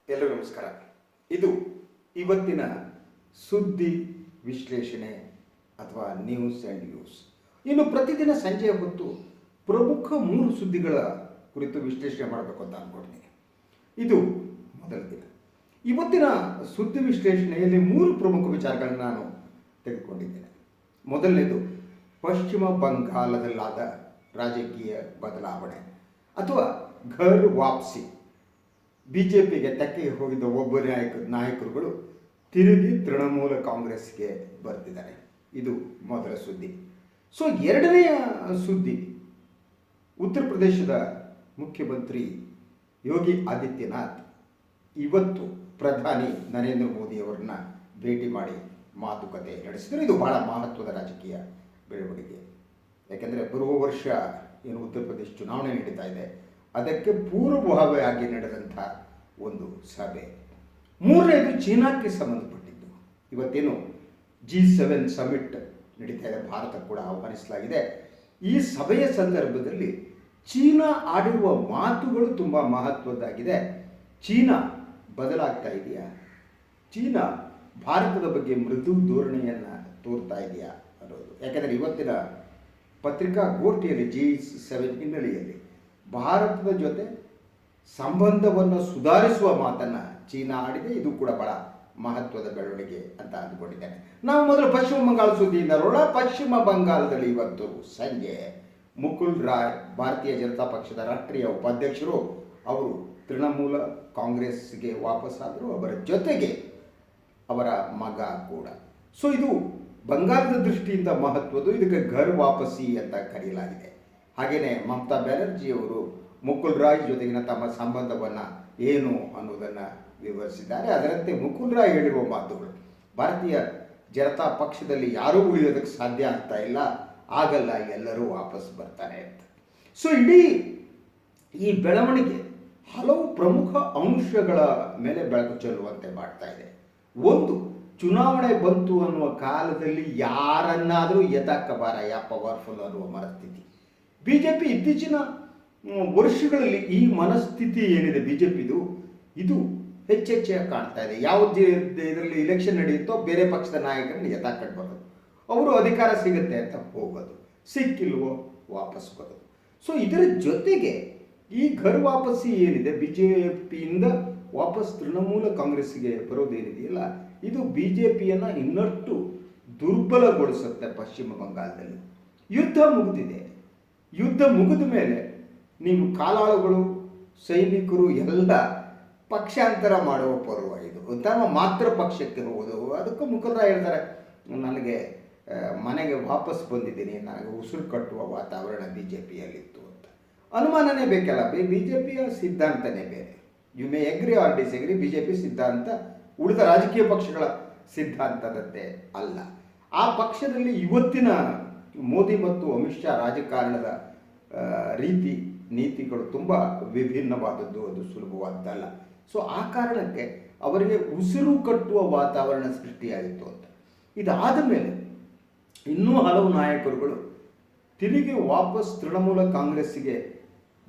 ಎಲ್ಲರಿಗೂ ನಮಸ್ಕಾರ. ಇದು ಇವತ್ತಿನ ಸುದ್ದಿ ವಿಶ್ಲೇಷಣೆ ಅಥವಾ ನ್ಯೂಸ್ ಆ್ಯಂಡ್ ನ್ಯೂಸ್. ಇನ್ನು ಪ್ರತಿದಿನ ಸಂಜೆಯ ಹೊತ್ತು ಪ್ರಮುಖ 3 ಸುದ್ದಿಗಳ ಕುರಿತು ವಿಶ್ಲೇಷಣೆ ಮಾಡಬೇಕು ಅಂತ ಅಂದ್ಕೊಳ್ತೀನಿ. ಇದು ಮೊದಲ ದಿನ. ಇವತ್ತಿನ ಸುದ್ದಿ ವಿಶ್ಲೇಷಣೆಯಲ್ಲಿ 3 ಪ್ರಮುಖ ವಿಚಾರಗಳನ್ನು ನಾನು ತೆಗೆದುಕೊಂಡಿದ್ದೇನೆ. ಮೊದಲನೇದು, ಪಶ್ಚಿಮ ಬಂಗಾಳದಲ್ಲಾದ ರಾಜಕೀಯ ಬದಲಾವಣೆ ಅಥವಾ ಘರ್ ವಾಪಸಿ. ಬಿಜೆಪಿಗೆ ತೆಕ್ಕೆಗೆ ಹೋಗಿದ್ದ ಒಬ್ಬ ನಾಯಕರುಗಳು ತಿರುಗಿ ತೃಣಮೂಲ ಕಾಂಗ್ರೆಸ್ಗೆ ಬರ್ತಿದ್ದಾರೆ. ಇದು ಮೊದಲ ಸುದ್ದಿ. ಸೊ ಎರಡನೆಯ ಸುದ್ದಿ, ಉತ್ತರ ಪ್ರದೇಶದ ಮುಖ್ಯಮಂತ್ರಿ ಯೋಗಿ ಆದಿತ್ಯನಾಥ್ ಇವತ್ತು ಪ್ರಧಾನಿ ನರೇಂದ್ರ ಮೋದಿಯವರನ್ನ ಭೇಟಿ ಮಾಡಿ ಮಾತುಕತೆ ನಡೆಸಿದರು. ಇದು ಬಹಳ ಮಹತ್ವದ ರಾಜಕೀಯ ಬೆಳವಣಿಗೆ. ಯಾಕೆಂದರೆ ಬರುವ ವರ್ಷ ಏನು ಉತ್ತರ ಪ್ರದೇಶ ಚುನಾವಣೆ ನಡೀತಾ ಇದೆ, ಅದಕ್ಕೆ ಪೂರ್ವಭಾವಿಯಾಗಿ ನಡೆದಂಥ ಒಂದು ಸಭೆ. ಮೂರನೇದು, ಚೀನಾಕ್ಕೆ ಸಂಬಂಧಪಟ್ಟಿದ್ದು. ಇವತ್ತೇನು G7 ಸಮಿಟ್ ನಡೀತಾ ಇದೆ, ಭಾರತ ಕೂಡ ಆಹ್ವಾನಿಸಲಾಗಿದೆ. ಈ ಸಭೆಯ ಸಂದರ್ಭದಲ್ಲಿ ಚೀನಾ ಆಡಿರುವ ಮಾತುಗಳು ತುಂಬ ಮಹತ್ವದ್ದಾಗಿದೆ. ಚೀನಾ ಬದಲಾಗ್ತಾ ಇದೆಯಾ? ಚೀನಾ ಭಾರತದ ಬಗ್ಗೆ ಮೃದು ಧೋರಣೆಯನ್ನು ತೋರ್ತಾ ಇದೆಯಾ ಅನ್ನೋದು. ಯಾಕೆಂದರೆ ಇವತ್ತಿನ ಪತ್ರಿಕಾಗೋಷ್ಠಿಯಲ್ಲಿ G7 ಹಿನ್ನೆಲೆಯಲ್ಲಿ ಭಾರತದ ಜೊತೆ ಸಂಬಂಧವನ್ನು ಸುಧಾರಿಸುವ ಮಾತನ್ನು ಚೀನಾ ಆಡಿದೆ. ಇದು ಕೂಡ ಬಹಳ ಮಹತ್ವದ ಬೆಳವಣಿಗೆ ಅಂತ ಅಂದುಕೊಂಡಿದ್ದೇನೆ. ನಾವು ಮೊದಲು ಪಶ್ಚಿಮ ಬಂಗಾಳ ಸುದ್ದಿಯಿಂದ ನೋಡೋಣ. ಪಶ್ಚಿಮ ಬಂಗಾಳದಲ್ಲಿ ಇವತ್ತು ಸಂಜೆ ಮುಕುಲ್ ರಾಯ್, ಭಾರತೀಯ ಜನತಾ ಪಕ್ಷದ ರಾಷ್ಟ್ರೀಯ ಉಪಾಧ್ಯಕ್ಷರು, ಅವರು ತೃಣಮೂಲ ಕಾಂಗ್ರೆಸ್ಗೆ ವಾಪಸ್ಸಾದರು. ಅವರ ಜೊತೆಗೆ ಅವರ ಮಗ ಕೂಡ. ಸೊ ಇದು ಬಂಗಾಳದ ದೃಷ್ಟಿಯಿಂದ ಮಹತ್ವದ್ದು. ಇದಕ್ಕೆ ಘರ್ ವಾಪಸಿ ಅಂತ ಕರೆಯಲಾಗಿದೆ. ಹಾಗೆಯೇ ಮಮತಾ ಬ್ಯಾನರ್ಜಿ ಅವರು ಮುಕುಲ್ ರಾಯ್ ಜೊತೆಗಿನ ತಮ್ಮ ಸಂಬಂಧವನ್ನು ಏನು ಅನ್ನೋದನ್ನು ವಿವರಿಸಿದ್ದಾರೆ. ಅದರಂತೆ ಮುಕುಲ್ ರಾಯ್ ಹೇಳಿರುವ ಮಾತುಗಳು, ಭಾರತೀಯ ಜನತಾ ಪಕ್ಷದಲ್ಲಿ ಯಾರೂ ಉಳಿಯೋದಕ್ಕೆ ಸಾಧ್ಯ ಆಗ್ತಾ ಇಲ್ಲ, ಆಗಲ್ಲ, ಎಲ್ಲರೂ ವಾಪಸ್ ಬರ್ತಾರೆ ಅಂತ. ಸೊ ಇಡೀ ಈ ಬೆಳವಣಿಗೆ ಹಲವು ಪ್ರಮುಖ ಅಂಶಗಳ ಮೇಲೆ ಬೆಳಕು ಚೆಲ್ಲುವಂತೆ ಮಾಡ್ತಾ ಇದೆ. ಒಂದು, ಚುನಾವಣೆ ಬಂತು ಅನ್ನುವ ಕಾಲದಲ್ಲಿ ಯಾರನ್ನಾದರೂ ಎದಾಕಬಾರಯ್ಯ ಪವರ್ಫುಲ್ ಅನ್ನುವ ಮನಸ್ಥಿತಿ. ಬಿಜೆಪಿ ಇತ್ತೀಚಿನ ವರ್ಷಗಳಲ್ಲಿ ಈ ಮನಸ್ಥಿತಿ ಏನಿದೆ ಬಿಜೆಪಿದು, ಇದು ಹೆಚ್ಚೆಚ್ಚಾಗಿ ಕಾಣ್ತಾ ಇದೆ. ಯಾವುದೇ ಇದರಲ್ಲಿ ಇಲೆಕ್ಷನ್ ನಡೆಯುತ್ತೋ ಬೇರೆ ಪಕ್ಷದ ನಾಯಕರನ್ನು ಎತ್ತಾಕೊಂಡು ಬರೋದು, ಅವರು ಅಧಿಕಾರ ಸಿಗುತ್ತೆ ಅಂತ ಹೋಗೋದು, ಸಿಕ್ಕಿಲ್ವೋ ವಾಪಸ್ ಬರೋದು. ಸೊ ಇದರ ಜೊತೆಗೆ ಈ ಘರ್ ವಾಪಸಿ ಏನಿದೆ, ಬಿಜೆಪಿಯಿಂದ ವಾಪಸ್ ತೃಣಮೂಲ ಕಾಂಗ್ರೆಸ್ಸಿಗೆ ಬರೋದೇನಿದೆಯಲ್ಲ, ಇದು ಬಿಜೆಪಿಯನ್ನು ಇನ್ನಷ್ಟು ದುರ್ಬಲಗೊಳಿಸುತ್ತೆ. ಪಶ್ಚಿಮ ಬಂಗಾಳದಲ್ಲಿ ಯುದ್ಧ ಮುಗಿದಿದೆ. ಯುದ್ಧ ಮುಗಿದ ಮೇಲೆ ನೀವು ಕಾಲಾಳುಗಳು, ಸೈನಿಕರು ಎಲ್ಲ ಪಕ್ಷಾಂತರ ಮಾಡುವ ಪರ್ವ ಇದು. ತಮ್ಮ ಮಾತೃ ಪಕ್ಷಕ್ಕೆ ಹೋಗೋದು. ಅದಕ್ಕೂ ಮುಖದ ಹೇಳ್ತಾರೆ, ನನಗೆ ಮನೆಗೆ ವಾಪಸ್ ಬಂದಿದ್ದೀನಿ, ನನಗೆ ಉಸಿರು ಕಟ್ಟುವ ವಾತಾವರಣ ಬಿ ಜೆ ಪಿಯಲ್ಲಿತ್ತು ಅಂತ. ಅನುಮಾನನೇ ಬೇಕಲ್ಲ, ಬಿ ಜೆ ಪಿಯ ಸಿದ್ಧಾಂತನೇ ಬೇರೆ. You may agree or disagree. B J P ಸಿದ್ಧಾಂತ ಉಳಿದ ರಾಜಕೀಯ ಪಕ್ಷಗಳ ಸಿದ್ಧಾಂತದಂತೆ ಅಲ್ಲ. ಆ ಪಕ್ಷದಲ್ಲಿ ಇವತ್ತಿನ ಮೋದಿ ಮತ್ತು ಅಮಿತ್ ಶಾ ರಾಜಕಾರಣದ ರೀತಿ ನೀತಿಗಳು ತುಂಬ ವಿಭಿನ್ನವಾದದ್ದು, ಅದು ಸುಲಭವಾದ್ದಲ್ಲ. ಸೊ ಆ ಕಾರಣಕ್ಕೆ ಅವರಿಗೆ ಉಸಿರು ಕಟ್ಟುವ ವಾತಾವರಣ ಸೃಷ್ಟಿಯಾಗಿತ್ತು ಅಂತ. ಇದಾದ ಮೇಲೆ ಇನ್ನೂ ಹಲವು ನಾಯಕರುಗಳು ತಿರುಗಿ ವಾಪಸ್ ತೃಣಮೂಲ ಕಾಂಗ್ರೆಸ್ಸಿಗೆ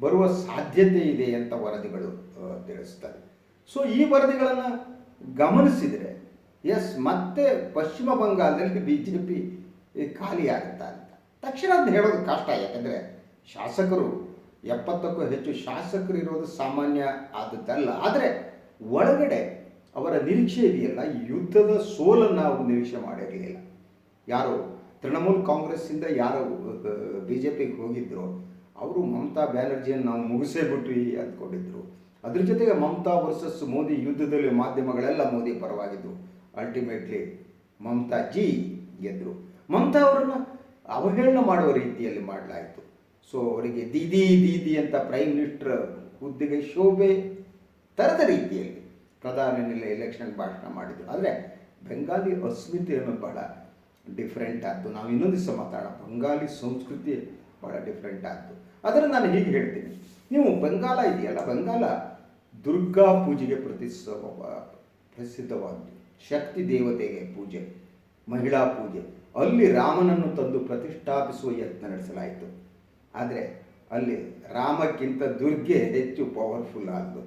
ಬರುವ ಸಾಧ್ಯತೆ ಇದೆ ಅಂತ ವರದಿಗಳು ತಿಳಿಸ್ತಾರೆ. ಸೊ ಈ ವರದಿಗಳನ್ನು ಗಮನಿಸಿದರೆ ಎಸ್, ಮತ್ತೆ ಪಶ್ಚಿಮ ಬಂಗಾಳದಲ್ಲಿ ಬಿ ಜೆ ಪಿ ಖಾಲಿಯಾಗುತ್ತಾ ಅಂತ ತಕ್ಷಣ ಅದು ಹೇಳೋದು ಕಷ್ಟ. ಯಾಕಂದರೆ ಶಾಸಕರು 70ಕ್ಕೂ ಹೆಚ್ಚು ಶಾಸಕರು ಇರೋದು ಸಾಮಾನ್ಯ ಆದದ್ದಲ್ಲ. ಆದರೆ ಒಳಗಡೆ ಅವರ ನಿರೀಕ್ಷೆ ಇದೆಯಲ್ಲ, ಯುದ್ಧದ ಸೋಲನ್ನು ಅವರು ನಿರೀಕ್ಷೆ ಮಾಡಿರಲಿಲ್ಲ. ಯಾರು ತೃಣಮೂಲ ಕಾಂಗ್ರೆಸ್ಸಿಂದ ಯಾರು ಬಿ ಜೆ ಪಿಗೆ ಹೋಗಿದ್ರು, ಅವರು ಮಮತಾ ಬ್ಯಾನರ್ಜಿಯನ್ನು ನಾವು ಮುಗಿಸೇ ಬಿಟ್ವಿ ಅಂದ್ಕೊಂಡಿದ್ರು. ಅದ್ರ ಜೊತೆಗೆ ಮಮತಾ ವರ್ಸಸ್ ಮೋದಿ ಯುದ್ಧದಲ್ಲಿ ಮಾಧ್ಯಮಗಳೆಲ್ಲ ಮೋದಿ ಪರವಾಗಿದ್ದು, ಅಲ್ಟಿಮೇಟ್ಲಿ ಮಮತಾ ಜಿ ಗೆದ್ದರು. ಮಮತಾ ಅವರನ್ನು ಅವಹೇಳನ ಮಾಡುವ ರೀತಿಯಲ್ಲಿ ಮಾಡಲಾಯಿತು. ಸೊ ಅವರಿಗೆ ದೀದಿ ದೀದಿ ಅಂತ ಪ್ರೈಮ್ ಮಿನಿಸ್ಟರ್ ಹುದ್ದೆಗೆ ಶೋಭೆ ತರದ ರೀತಿಯಲ್ಲಿ ಪ್ರಧಾನಿಯಲ್ಲಿ ಎಲೆಕ್ಷನ್ ಭಾಷಣ ಮಾಡಿದರು. ಆದರೆ ಬೆಂಗಾಲಿ ಅಸ್ಮಿತೆ ಅನ್ನೋದು ಬಹಳ ಡಿಫ್ರೆಂಟ್ ಆಯಿತು. ನಾವು ಇನ್ನೊಂದು ದಿವಸ ಮಾತಾಡೋಣ. ಬಂಗಾಲಿ ಸಂಸ್ಕೃತಿ ಭಾಳ ಡಿಫ್ರೆಂಟ್ ಆಯಿತು. ಆದರೆ ನಾನು ಹೀಗೆ ಹೇಳ್ತೀನಿ, ನೀವು ಬಂಗಾಲ ಇದೆಯಲ್ಲ, ಬಂಗಾಲ ದುರ್ಗಾ ಪೂಜೆಗೆ ಪ್ರಸಿದ್ಧವಾದ್ದು. ಶಕ್ತಿ ದೇವತೆಗೆ ಪೂಜೆ, ಮಹಿಳಾ ಪೂಜೆ. ಅಲ್ಲಿ ರಾಮನನ್ನು ತಂದು ಪ್ರತಿಷ್ಠಾಪಿಸುವ ಯತ್ನ ನಡೆಸಲಾಯಿತು. ಆದರೆ ಅಲ್ಲಿ ರಾಮಕ್ಕಿಂತ ದುರ್ಗೆ ಹೆಚ್ಚು ಪವರ್ಫುಲ್ ಆದ್ದು.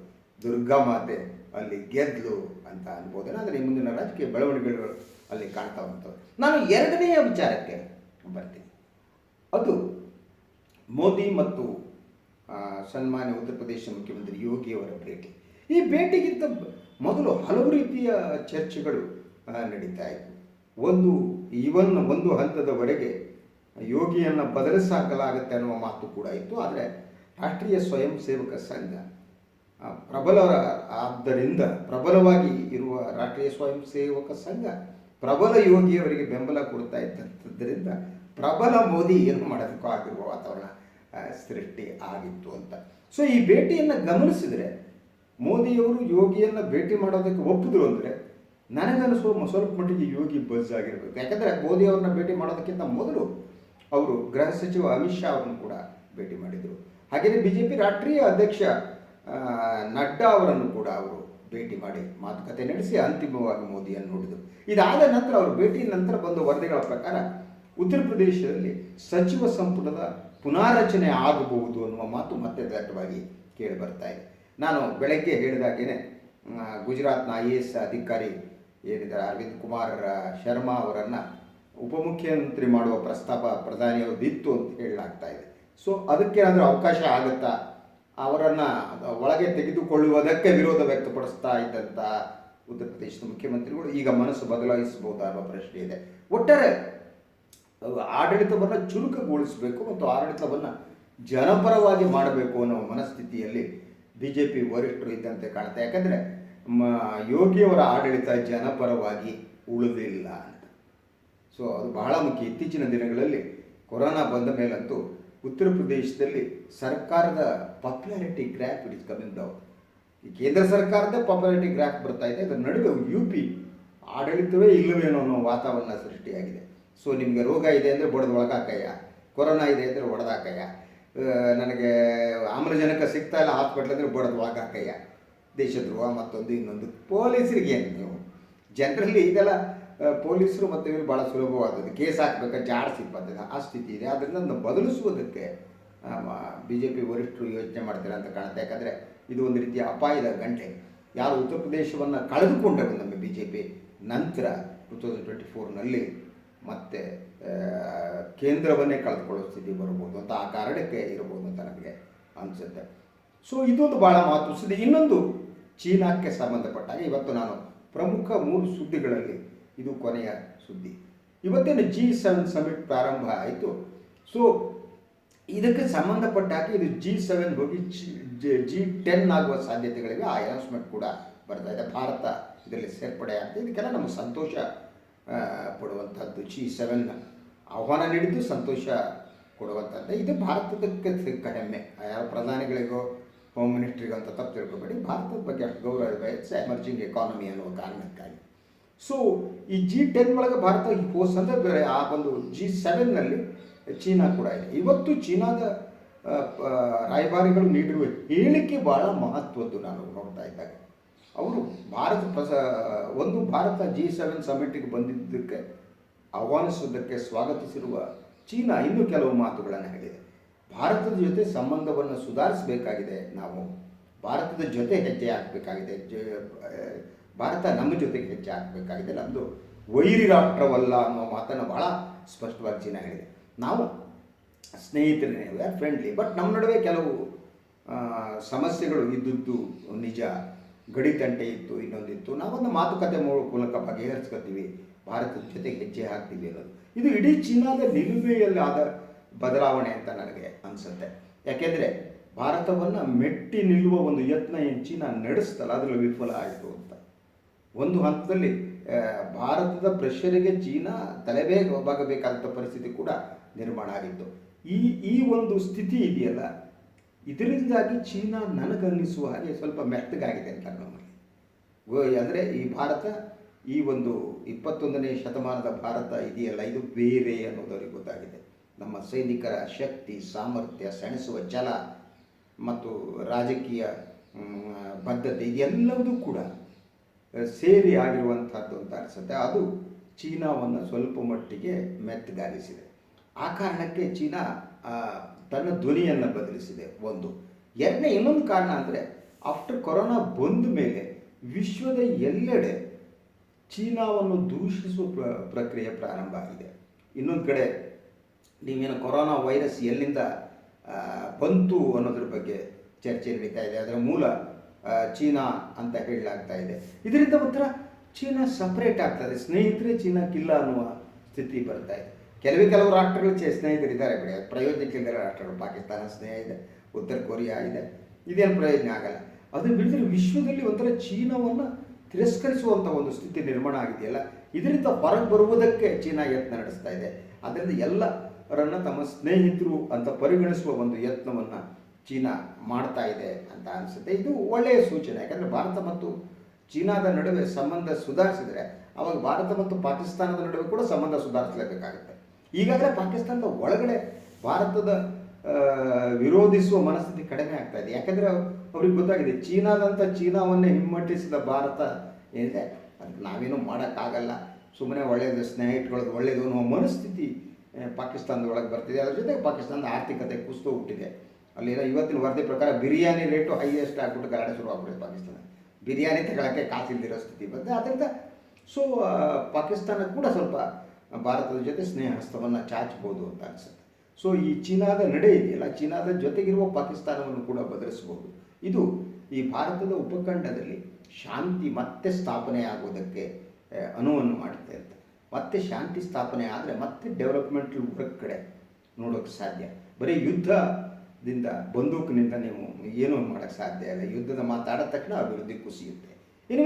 ದುರ್ಗಾ ಮಾತೆ ಅಲ್ಲಿ ಗೆದ್ಲು ಅಂತ ಅನ್ಬೋದು. ಆದರೆ ಮುಂದಿನ ರಾಜಕೀಯ ಬೆಳವಣಿಗೆಗಳು ಅಲ್ಲಿ ಕಾಣ್ತಾ ಹೋಗ್ತವೆ. ನಾನು ಎರಡನೆಯ ವಿಚಾರಕ್ಕೆ ಬರ್ತೀನಿ. ಅದು ಮೋದಿ ಮತ್ತು ಸನ್ಮಾನ್ಯ ಉತ್ತರ ಪ್ರದೇಶ ಮುಖ್ಯಮಂತ್ರಿ ಯೋಗಿಯವರ ಭೇಟಿ. ಈ ಭೇಟಿಗಿಂತ ಮೊದಲು ಹಲವು ರೀತಿಯ ಚರ್ಚೆಗಳು ನಡೀತಾ ಇತ್ತು. ಒಂದು ಹಂತದವರೆಗೆ ಯೋಗಿಯನ್ನು ಬದಲಿಸಾಕಲಾಗುತ್ತೆ ಅನ್ನುವ ಮಾತು ಕೂಡ ಇತ್ತು. ಆದರೆ ರಾಷ್ಟ್ರೀಯ ಸ್ವಯಂ ಸೇವಕ ಸಂಘ ಆದ್ದರಿಂದ ಪ್ರಬಲವಾಗಿ ಇರುವ ರಾಷ್ಟ್ರೀಯ ಸ್ವಯಂ ಸೇವಕ ಸಂಘ ಪ್ರಬಲ ಯೋಗಿಯವರಿಗೆ ಬೆಂಬಲ ಕೊಡ್ತಾ ಇದ್ದಂಥದ್ದರಿಂದ ಪ್ರಬಲ ಮೋದಿ ಏನು ಮಾಡೋದಕ್ಕೂ ಆಗಿರುವ ವಾತಾವರಣ ಸೃಷ್ಟಿ ಆಗಿತ್ತು ಅಂತ. ಸೊ ಈ ಭೇಟಿಯನ್ನು ಗಮನಿಸಿದರೆ ಮೋದಿಯವರು ಯೋಗಿಯನ್ನು ಭೇಟಿ ಮಾಡೋದಕ್ಕೆ ಒಪ್ಪಿದ್ರು ಅಂದರೆ ನನಗನ್ನಿಸುವ ಸ್ವಲ್ಪ ಮಟ್ಟಿಗೆ ಯೋಗಿ ಬಜ್ ಆಗಿರಬೇಕು. ಯಾಕಂದರೆ ಮೋದಿಯವ್ರನ್ನ ಭೇಟಿ ಮಾಡೋದಕ್ಕಿಂತ ಮೊದಲು ಅವರು ಗೃಹ ಸಚಿವ ಅಮಿತ್ ಶಾ ಅವರನ್ನು ಕೂಡ ಭೇಟಿ ಮಾಡಿದರು. ಹಾಗೆಯೇ BJP ರಾಷ್ಟ್ರೀಯ ಅಧ್ಯಕ್ಷ ನಡ್ಡಾ ಅವರನ್ನು ಕೂಡ ಅವರು ಭೇಟಿ ಮಾಡಿ ಮಾತುಕತೆ ನಡೆಸಿ ಅಂತಿಮವಾಗಿ ಮೋದಿಯನ್ನು ನೋಡಿದರು. ಇದಾದ ನಂತರ ಅವರು ಭೇಟಿ ನಂತರ ಬಂದ ವರದಿಗಳ ಪ್ರಕಾರ ಉತ್ತರ ಪ್ರದೇಶದಲ್ಲಿ ಸಚಿವ ಸಂಪುಟದ ಪುನಾರಚನೆ ಆಗಬಹುದು ಅನ್ನುವ ಮಾತು ಮತ್ತೆ ದಟ್ಟವಾಗಿ ಕೇಳಿ ಬರ್ತಾ ಇದೆ. ನಾನು ಬೆಳಗ್ಗೆ ಹೇಳಿದಾಗೇನೆ ಗುಜರಾತ್ನ IAS ಅಧಿಕಾರಿ ಏನಿದ್ದಾರೆ ಅರವಿಂದ್ ಕುಮಾರ್ ಶರ್ಮಾ ಅವರನ್ನು ಉಪಮುಖ್ಯಮಂತ್ರಿ ಮಾಡುವ ಪ್ರಸ್ತಾಪ ಪ್ರಧಾನಿಯವರದಿತ್ತು ಅಂತ ಹೇಳಲಾಗ್ತಾ ಇದೆ. ಸೊ ಅದಕ್ಕೇನಾದರೂ ಅವಕಾಶ ಆಗುತ್ತಾ? ಅವರನ್ನು ಒಳಗೆ ತೆಗೆದುಕೊಳ್ಳುವುದಕ್ಕೆ ವಿರೋಧ ವ್ಯಕ್ತಪಡಿಸ್ತಾ ಇದ್ದಂಥ ಉತ್ತರ ಪ್ರದೇಶದ ಮುಖ್ಯಮಂತ್ರಿಗಳು ಈಗ ಮನಸ್ಸು ಬದಲಾಯಿಸಬಹುದಾ ಅನ್ನೋ ಪ್ರಶ್ನೆ ಇದೆ. ಒಟ್ಟಾರೆ ಆಡಳಿತವನ್ನು ಚುರುಕುಗೊಳಿಸಬೇಕು ಮತ್ತು ಆಡಳಿತವನ್ನು ಜನಪರವಾಗಿ ಮಾಡಬೇಕು ಅನ್ನೋ ಮನಸ್ಥಿತಿಯಲ್ಲಿ BJP ವರಿಷ್ಠರು ಇದ್ದಂತೆ ಕಾಣುತ್ತೆ. ಯಾಕಂದರೆ ಯೋಗಿಯವರ ಆಡಳಿತ ಜನಪರವಾಗಿ ಉಳಿದಿಲ್ಲ ಅಂತ. ಸೊ ಅದು ಬಹಳ ಮುಖ್ಯ. ಇತ್ತೀಚಿನ ದಿನಗಳಲ್ಲಿ ಕೊರೋನಾ ಬಂದ ಮೇಲಂತೂ ಉತ್ತರ ಪ್ರದೇಶದಲ್ಲಿ ಸರ್ಕಾರದ popularity graph it is coming down. ಈ ಕೇಂದ್ರ ಸರ್ಕಾರದ ಪಾಪ್ಯುಲಾರಿಟಿ ಗ್ರಾಫ್ ಬರ್ತಾ ಇದೆ. ಅದರ ನಡುವೆ UP ಆಡಳಿತವೇ ಇಲ್ಲವೇನೋ ಅನ್ನೋ ವಾತಾವರಣ ಸೃಷ್ಟಿಯಾಗಿದೆ. ಸೊ ನಿಮಗೆ ರೋಗ ಇದೆ ಅಂದರೆ ಬಡದು ಒಳಗಾಕಯ್ಯ, ಕೊರೋನಾ ಇದೆ ಅಂದರೆ ಒಡೆದಾಕಯ್ಯ, ನನಗೆ ಆಮ್ಲಜನಕ ಸಿಗ್ತಾ ಇಲ್ಲ ಹಾಸ್ಪಿಟ್ಲ್ ಅಂದರೆ ಬಡದು ಒಳಗಾಕಯ್ಯ, ದೇಶದ್ರೋಹ ಮತ್ತೊಂದು ಇನ್ನೊಂದು. ಪೊಲೀಸರಿಗೆ ಏನು ನೀವು ಜನರಲ್ಲಿ ಇದೆಲ್ಲ ಪೊಲೀಸರು ಮತ್ತು ಇವರು ಭಾಳ ಸುಲಭವಾದದ್ದು. ಕೇಸ್ ಹಾಕಬೇಕಾ ಜಾಡ್ಸಿ ಪದ್ಧತಿ ಆ ಸ್ಥಿತಿ ಇದೆ. ಆದ್ದರಿಂದ ಅದನ್ನು ಬದಲಿಸುವುದಕ್ಕೆ BJP ವರಿಷ್ಠರು ಯೋಚನೆ ಮಾಡ್ತಾರೆ ಅಂತ ಕಾಣುತ್ತೆ. ಯಾಕಂದರೆ ಇದು ಒಂದು ರೀತಿಯ ಅಪಾಯದ ಗಂಟೆ. ಯಾರು ಉತ್ತರ ಪ್ರದೇಶವನ್ನು ಕಳೆದುಕೊಂಡರು ನಮ್ಮ BJP ನಂತರ 2024ನಲ್ಲಿ ಮತ್ತೆ ಕೇಂದ್ರವನ್ನೇ ಕಳೆದುಕೊಳ್ಳೋ ಸ್ಥಿತಿ ಬರ್ಬೋದು ಅಂತ ಆ ಕಾರಣಕ್ಕೆ ಇರ್ಬೋದು ಅಂತ ನನಗೆ ಅನಿಸುತ್ತೆ. ಸೊ ಇದೊಂದು ಭಾಳ ಮಹತ್ವ ಸುದ್ದಿ. ಇನ್ನೊಂದು ಚೀನಾಕ್ಕೆ ಸಂಬಂಧಪಟ್ಟಾಗ ಇವತ್ತು ನಾನು ಪ್ರಮುಖ 3 ಸುದ್ದಿಗಳಲ್ಲಿ ಇದು ಕೊನೆಯ ಸುದ್ದಿ. ಇವತ್ತೇನು G7 ಸಮಿಟ್ ಪ್ರಾರಂಭ ಆಯಿತು. ಸೊ ಇದಕ್ಕೆ ಸಂಬಂಧಪಟ್ಟಾಗ ಇದು G7 ಹೋಗಿ G10 ಆಗುವ ಸಾಧ್ಯತೆಗಳಿವೆ. ಆ ಅನೌನ್ಸ್ಮೆಂಟ್ ಕೂಡ ಬರ್ತಾ ಇದೆ. ಭಾರತ ಇದರಲ್ಲಿ ಸೇರ್ಪಡೆ ಆಗ್ತದೆ. ಇದಕ್ಕೆಲ್ಲ ನಮಗೆ ಸಂತೋಷ ಪಡುವಂಥದ್ದು. G7 ಆಹ್ವಾನ ನೀಡಿದ್ದು ಸಂತೋಷ ಕೊಡುವಂಥದ್ದು. ಇದು ಭಾರತದಕ್ಕೆ ಸಿಕ್ಕ ಹೆಮ್ಮೆ. ಯಾವ ಪ್ರಧಾನಿಗಳಿಗೋ ಹೋಮ್ ಮಿನಿಸ್ಟ್ರಿಗೋ ಅಂತ ತಪ್ಪು ತಿಳ್ಕೊಬೇಡಿ. ಭಾರತದ ಬಗ್ಗೆ ಅಷ್ಟು ಗೌರವ ಇದೆ. ಇಟ್ಸ್ ಎಮರ್ಜಿಂಗ್ ಎಕಾನಮಿ ಅನ್ನುವ ಕಾರಣಕ್ಕಾಗಿ. ಸೊ ಈ G10 ಒಳಗೆ ಭಾರತ ಹೋಸಂದ್ರೆ ಆ ಒಂದು G7ನಲ್ಲಿ ಚೀನಾ ಕೂಡ ಇದೆ. ಇವತ್ತು ಚೀನಾದ ರಾಯಭಾರಿಗಳು ನೀಡಿರುವ ಹೇಳಿಕೆ ಭಾಳ ಮಹತ್ವದ್ದು. ನಾನು ನೋಡ್ತಾ ಇದ್ದಾಗ ಅವರು ಭಾರತ G7 ಸಮಿಟಿಗೆ ಬಂದಿದ್ದಕ್ಕೆ ಆಹ್ವಾನಿಸುವುದಕ್ಕೆ ಸ್ವಾಗತಿಸಿರುವ ಚೀನಾ ಇನ್ನೂ ಕೆಲವು ಮಾತುಗಳನ್ನು ಹೇಳಿದೆ. ಭಾರತದ ಜೊತೆ ಸಂಬಂಧವನ್ನು ಸುಧಾರಿಸಬೇಕಾಗಿದೆ. ನಾವು ಭಾರತದ ಜೊತೆ ಹೆಜ್ಜೆ ಹಾಕಬೇಕಾಗಿದೆ. ಭಾರತ ನಮ್ಮ ಜೊತೆಗೆ ಹೆಜ್ಜೆ ಹಾಕಬೇಕಾಗಿದೆ. ನಮ್ಮದು ವೈರಿ ರಾಷ್ಟ್ರವಲ್ಲ ಅನ್ನೋ ಮಾತನ್ನು ಭಾಳ ಸ್ಪಷ್ಟವಾಗಿ ಚೀನಾ ಹೇಳಿದೆ. ನಾವು ಸ್ನೇಹಿತರೇ, ವಿ ಆರ್ ಫ್ರೆಂಡ್ಲಿ, ಬಟ್ ನಮ್ಮ ನಡುವೆ ಕೆಲವು ಸಮಸ್ಯೆಗಳು ಇದ್ದದ್ದು ನಿಜ. ಗಡಿತಂಟೆ ಇತ್ತು, ಇನ್ನೊಂದಿತ್ತು. ನಾವೊಂದು ಮಾತುಕತೆ ಮೂಲಕ ಬಗೆಹರಿಸ್ಕೊತೀವಿ, ಭಾರತದ ಜೊತೆಗೆ ಹೆಜ್ಜೆ ಹಾಕ್ತೀವಿ ಅನ್ನೋದು ಇದು ಇಡೀ ಚೀನಾದ ನಿಲುಮೆಯಲ್ಲಿ ಆದ ಬದಲಾವಣೆ ಅಂತ ನನಗೆ ಅನಿಸುತ್ತೆ. ಯಾಕೆಂದರೆ ಭಾರತವನ್ನು ಮೆಟ್ಟಿ ನಿಲ್ಲುವ ಒಂದು ಯತ್ನ ಏನು ಚೀನಾ ನಡೆಸ್ತಲ್ಲ, ಅದರಲ್ಲಿ ವಿಫಲ ಆಯಿತು ಅಂತ. ಒಂದು ಹಂತದಲ್ಲಿ ಭಾರತದ ಪ್ರೆಷರಿಗೆ ಚೀನಾ ತಲೆಬೇಗಬೇಕಾದಂಥ ಪರಿಸ್ಥಿತಿ ಕೂಡ ನಿರ್ಮಾಣ ಆಗಿತ್ತು. ಈ ಒಂದು ಸ್ಥಿತಿ ಇದೆಯಲ್ಲ, ಇದರಿಂದಾಗಿ ಚೀನಾ ನನಗನ್ನಿಸುವ ಹಾಗೆ ಸ್ವಲ್ಪ ಮೆತ್ತಗಾಗಿದೆ ಅಂತ ನಮ್ಮಲ್ಲಿ. ಅಂದರೆ ಈ ಭಾರತ, ಈ ಒಂದು 21ನೇ ಶತಮಾನದ ಭಾರತ ಇದೆಯಲ್ಲ, ಇದು ಬೇರೆ ಅನ್ನೋದವರಿಗೆ ಗೊತ್ತಾಗಿದೆ. ನಮ್ಮ ಸೈನಿಕರ ಶಕ್ತಿ, ಸಾಮರ್ಥ್ಯ, ಸೆಣಸುವ ಛಲ ಮತ್ತು ರಾಜಕೀಯ ಬದ್ಧತೆ ಇದೆಲ್ಲವೂ ಕೂಡ ಸೇರಿ ಆಗಿರುವಂಥದ್ದು ಅಂತ ಅನಿಸುತ್ತೆ. ಅದು ಚೀನಾವನ್ನು ಸ್ವಲ್ಪ ಮಟ್ಟಿಗೆ ಮೆತ್ತಗಾಗಿಸಿದೆ. ಆ ಕಾರಣಕ್ಕೆ ಚೀನಾ ತನ್ನ ಧ್ವನಿಯನ್ನು ಬದಲಿಸಿದೆ. ಇನ್ನೊಂದು ಕಾರಣ ಅಂದರೆ ಆಫ್ಟರ್ ಕೊರೋನಾ ಬಂದ ಮೇಲೆ ವಿಶ್ವದ ಎಲ್ಲೆಡೆ ಚೀನಾವನ್ನು ದೂಷಿಸುವ ಪ್ರಕ್ರಿಯೆ ಪ್ರಾರಂಭ ಆಗಿದೆ. ಇನ್ನೊಂದು ಕಡೆ ನೀವೇನು ಕೊರೋನಾ ವೈರಸ್ ಎಲ್ಲಿಂದ ಬಂತು ಅನ್ನೋದ್ರ ಬಗ್ಗೆ ಚರ್ಚೆ ನಡೀತಾ ಇದೆ. ಅದರ ಮೂಲ ಚೀನಾ ಅಂತ ಹೇಳಲಾಗ್ತಾ ಇದೆ. ಇದರಿಂದ ಒಂಥರ ಚೀನಾ ಸಪ್ರೇಟ್ ಆಗ್ತದೆ, ಸ್ನೇಹಿತರೆ ಚೀನಾಕ್ಕಿಲ್ಲ ಅನ್ನುವ ಸ್ಥಿತಿ ಬರ್ತಾ ಇದೆ. ಕೆಲವು ರಾಷ್ಟ್ರಗಳು ಸ್ನೇಹಿತರಿದ್ದಾರೆ ಬಿಡಿ, ಪ್ರಯೋಜನಕ್ಕಿಲ್ಲದ ರಾಷ್ಟ್ರಗಳು. ಪಾಕಿಸ್ತಾನ ಸ್ನೇಹ ಇದೆ, ಉತ್ತರ ಕೊರಿಯಾ ಇದೆ, ಇದೇನು ಪ್ರಯೋಜನ ಆಗಲ್ಲ. ಅದು ಬಿಡಿದ್ರೆ ವಿಶ್ವದಲ್ಲಿ ಒಂಥರ ಚೀನಾವನ್ನು ತಿರಸ್ಕರಿಸುವಂಥ ಒಂದು ಸ್ಥಿತಿ ನಿರ್ಮಾಣ ಆಗಿದೆಯಲ್ಲ, ಇದರಿಂದ ಹೊರಗೆ ಬರುವುದಕ್ಕೆ ಚೀನಾ ಯತ್ನ ನಡೆಸ್ತಾ ಇದೆ. ಅದರಿಂದ ಎಲ್ಲರನ್ನು ತಮ್ಮ ಸ್ನೇಹಿತರು ಅಂತ ಪರಿಗಣಿಸುವ ಒಂದು ಯತ್ನವನ್ನು ಚೀನಾ ಮಾಡ್ತಾ ಇದೆ ಅಂತ ಅನಿಸುತ್ತೆ. ಇದು ಒಳ್ಳೆಯ ಸೂಚನೆ. ಯಾಕಂದರೆ ಭಾರತ ಮತ್ತು ಚೀನಾದ ನಡುವೆ ಸಂಬಂಧ ಸುಧಾರಿಸಿದರೆ ಆವಾಗ ಭಾರತ ಮತ್ತು ಪಾಕಿಸ್ತಾನದ ನಡುವೆ ಕೂಡ ಸಂಬಂಧ ಸುಧಾರಿಸಲೇಬೇಕಾಗುತ್ತೆ. ಈಗಾಗಲೇ ಪಾಕಿಸ್ತಾನದ ಒಳಗಡೆ ಭಾರತದ ವಿರೋಧಿಸುವ ಮನಸ್ಥಿತಿ ಕಡಿಮೆ ಆಗ್ತಾ ಇದೆ. ಯಾಕಂದರೆ ಅವ್ರಿಗೆ ಗೊತ್ತಾಗಿದೆ, ಚೀನಾವನ್ನೇ ಹಿಮ್ಮೆಟ್ಟಿಸಿದ ಭಾರತ ಏನಿದೆ ಅದಕ್ಕೆ ನಾವೇನು ಮಾಡೋಕ್ಕಾಗಲ್ಲ, ಸುಮ್ಮನೆ ಒಳ್ಳೆಯದು ಸ್ನೇಹ ಇಟ್ಕೊಳ್ಳೋದು ಒಳ್ಳೆಯದು ಅನ್ನೋ ಮನಸ್ಥಿತಿ ಪಾಕಿಸ್ತಾನದ ಒಳಗೆ ಬರ್ತಿದೆ. ಅದ್ರ ಜೊತೆಗೆ ಪಾಕಿಸ್ತಾನದ ಆರ್ಥಿಕತೆ ಕುಸಿದು ಹುಟ್ಟಿದೆ. ಅಲ್ಲಿರೋ ಇವತ್ತಿನ ವರದಿ ಪ್ರಕಾರ ಬಿರಿಯಾನಿ ರೇಟು ಹೈಯೆಸ್ಟ್ ಆಗಿಬಿಟ್ಟು ಗಲಾಟೆ ಶುರುವಾಗ್ಬಿಟ್ಟಿದೆ. ಪಾಕಿಸ್ತಾನ ಬಿರಿಯಾನಿ ತಗೊಳ್ಳೋಕ್ಕೆ ಕಾಸಿಲ್ದಿರೋ ಸ್ಥಿತಿ ಬಂದರೆ ಅದರಿಂದ ಪಾಕಿಸ್ತಾನ ಕೂಡ ಸ್ವಲ್ಪ ಭಾರತದ ಜೊತೆ ಸ್ನೇಹ ಹಸ್ತವನ್ನು ಚಾಚಬಹುದು ಅಂತ ಅನಿಸುತ್ತೆ. ಈ ಚೀನಾದ ನಡೆ ಇದೆಯಲ್ಲ, ಚೀನಾದ ಜೊತೆಗಿರುವ ಪಾಕಿಸ್ತಾನವನ್ನು ಕೂಡ ಬದಲಿಸಬಹುದು. ಇದು ಈ ಭಾರತದ ಉಪಖಂಡದಲ್ಲಿ ಶಾಂತಿ ಮತ್ತೆ ಸ್ಥಾಪನೆ ಆಗುವುದಕ್ಕೆ ಅನುವನ್ನು ಮಾಡುತ್ತೆ ಅಂತ. ಮತ್ತೆ ಶಾಂತಿ ಸ್ಥಾಪನೆ ಆದರೆ ಮತ್ತೆ ಡೆವಲಪ್ಮೆಂಟ್ ವರ್ಕ್ ಕಡೆ ನೋಡೋಕ್ಕೆ ಸಾಧ್ಯ. ಬರೀ ಯುದ್ಧದಿಂದ ಬಂದೂಕಿನಿಂದ ನೀವು ಏನೂ ಮಾಡೋಕ್ಕೆ ಸಾಧ್ಯ ಇಲ್ಲ. ಯುದ್ಧದ ಮಾತಾಡಿದ ತಕ್ಷಣ ಅಭಿವೃದ್ಧಿ ಕುಸಿಯುತ್ತೆ.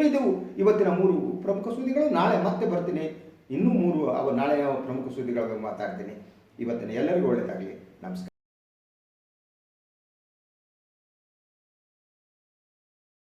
ಇದು ಇವತ್ತಿನ 3 ಪ್ರಮುಖ ಸುದ್ದಿಗಳು. ನಾಳೆ ಮತ್ತೆ ಬರ್ತೀನಿ, ಇನ್ನೂ 3 ನಾಳೆಯ ಪ್ರಮುಖ ಸುದ್ದಿಗಳ ಬಗ್ಗೆ ಮಾತಾಡ್ತೀನಿ. ಇವತ್ತಿನ ಎಲ್ಲರಿಗೂ ಒಳ್ಳೆಯದಾಗಲಿ. ನಮಸ್ಕಾರ.